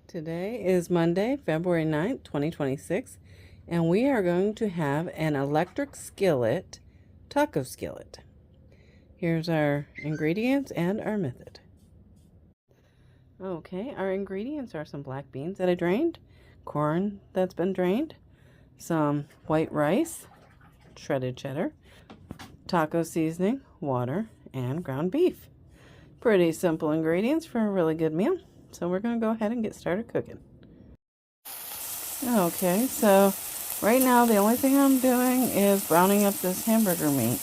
Today is Monday, February 9th, 2026, and we are going to have an electric skillet taco skillet. Here's our ingredients and our method. Okay, our ingredients are some black beans that I drained, corn that's been drained, some white rice, shredded cheddar, taco seasoning, water, and ground beef. Pretty simple ingredients for a really good meal. So we're going to go ahead and get started cooking. Okay, so right now the only thing I'm doing is browning up this hamburger meat.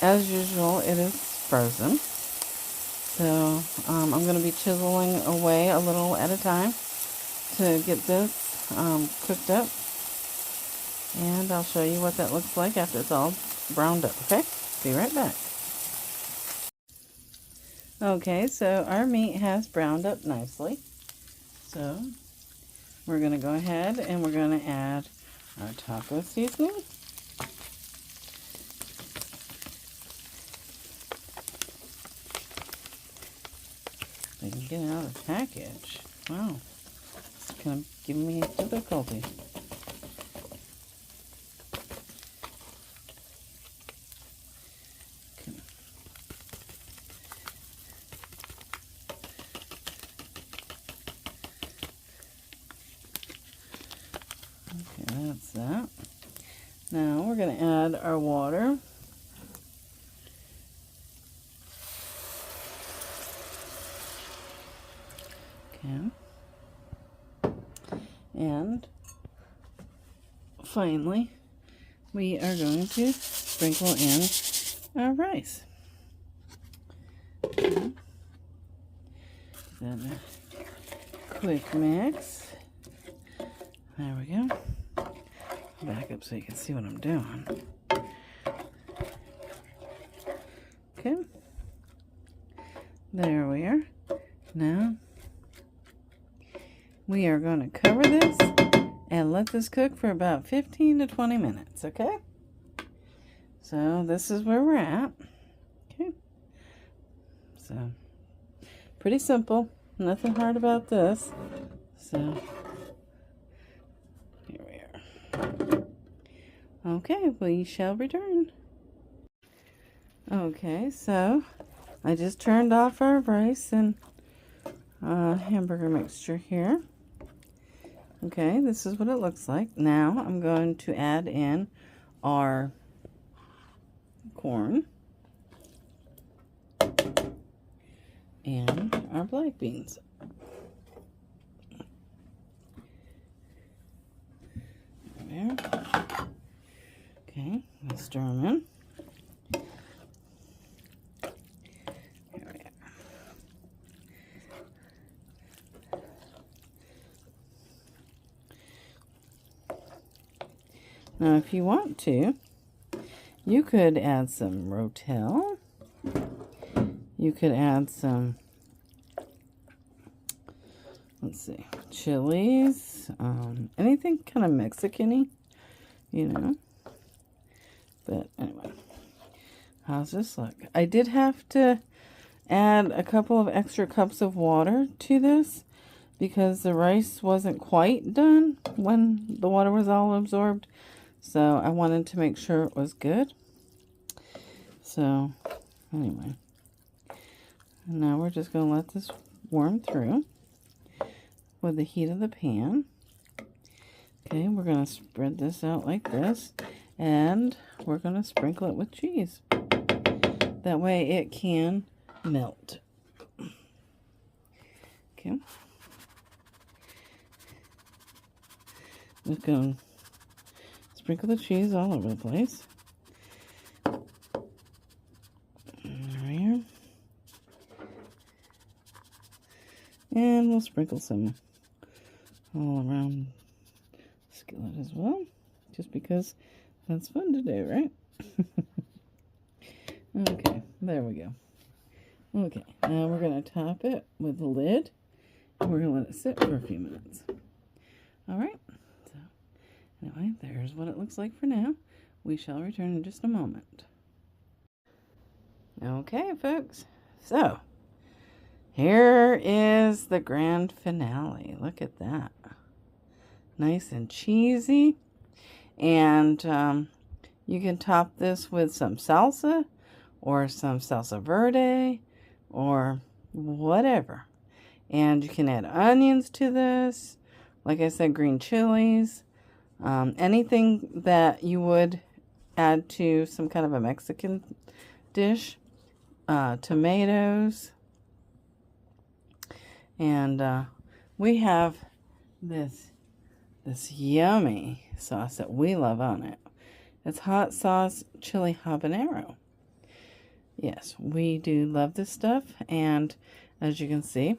As usual, it is frozen. So I'm going to be chiseling away a little at a time to get this cooked up. And I'll show you what that looks like after it's all browned up, okay? Be right back. Okay, so our meat has browned up nicely. So we're going to go ahead and we're going to add our taco seasoning. They can get it out of the package. Wow, it's kind of giving me difficulty. Okay, that's that. Now we're going to add our water. Okay. And finally, we are going to sprinkle in our rice. Okay. Then a quick mix. There we go. Back up so you can see what I'm doing. Okay. There we are. Now, we are going to cover this and let this cook for about 15 to 20 minutes, okay? So, this is where we're at. Okay. So, pretty simple. Nothing hard about this. So, here we are. Okay, we shall return. Okay, so I just turned off our rice and hamburger mixture here. Okay, this is what it looks like. Now I'm going to add in our corn and our black beans. There. Okay, let's stir them in. Here we are. Now, if you want to, you could add some Rotel. You could add some, let's see, chilies, anything kind of Mexican-y, you know. But anyway, how's this look? I did have to add a couple of extra cups of water to this because the rice wasn't quite done when the water was all absorbed. So I wanted to make sure it was good. So anyway, now we're just going to let this warm through with the heat of the pan. Okay, we're going to spread this out like this. And we're going to sprinkle it with cheese. That way it can melt. Okay. Just going to sprinkle the cheese all over the place. There we are. And we'll sprinkle some all around the skillet as well. Just because that's fun to do, right? Okay, there we go. Okay, now we're going to top it with the lid. And we're going to let it sit for a few minutes. Alright, so anyway, there's what it looks like for now. We shall return in just a moment. Okay, folks, so here is the grand finale. Look at that. Nice and cheesy. And you can top this with some salsa or some salsa verde or whatever. And you can add onions to this. Like I said, green chilies. Anything that you would add to some kind of a Mexican dish. Tomatoes. And we have this yummy sauce that we love on it. It's hot sauce chili habanero. Yes, we do love this stuff, and as you can see,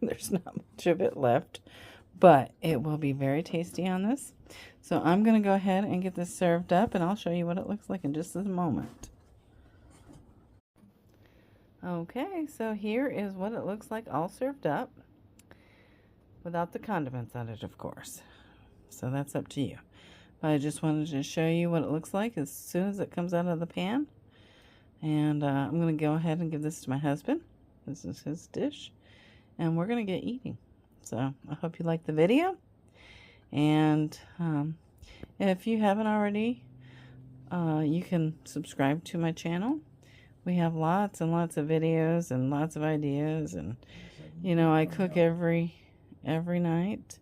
there's not much of it left, but it will be very tasty on this. So I'm going to go ahead and get this served up, and I'll show you what it looks like in just a moment. Okay, so here is what it looks like all served up, without the condiments on it, of course. So that's up to you. But I just wanted to show you what it looks like as soon as it comes out of the pan. And I'm going to go ahead and give this to my husband. This is his dish. And we're going to get eating. So I hope you liked the video. And if you haven't already, you can subscribe to my channel. We have lots and lots of videos and lots of ideas. And, you know, I cook every night.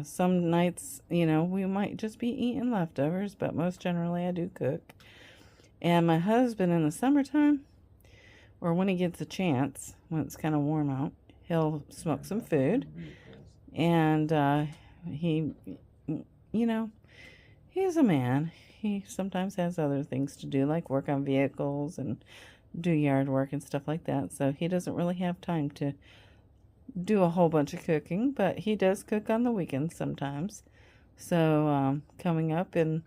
Some nights, you know, we might just be eating leftovers, but most generally I do cook. And my husband in the summertime, or when he gets a chance, when it's kind of warm out, he'll smoke some food. And he, you know, he's a man. He sometimes has other things to do, like work on vehicles and do yard work and stuff like that. So he doesn't really have time to do a whole bunch of cooking, but he does cook on the weekends sometimes. So coming up in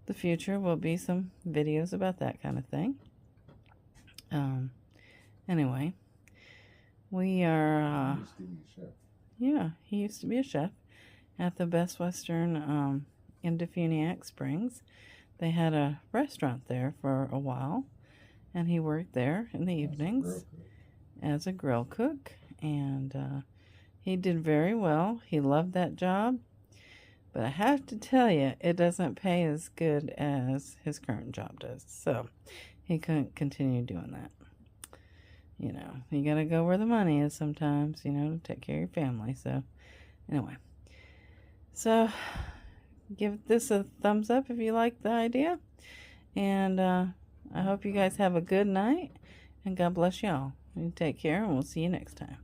the future will be some videos about that kind of thing. Anyway, we are yeah, he used to be a chef at the Best Western in Defuniak Springs. They had a restaurant there for a while, and he worked there in the evenings as a grill cook. And he did very well. He loved that job. But I have to tell you, it doesn't pay as good as his current job does. So he couldn't continue doing that. You know, you got to go where the money is sometimes, you know, to take care of your family. So anyway. So give this a thumbs up if you like the idea. And I hope you guys have a good night. And God bless y'all. You take care, and we'll see you next time.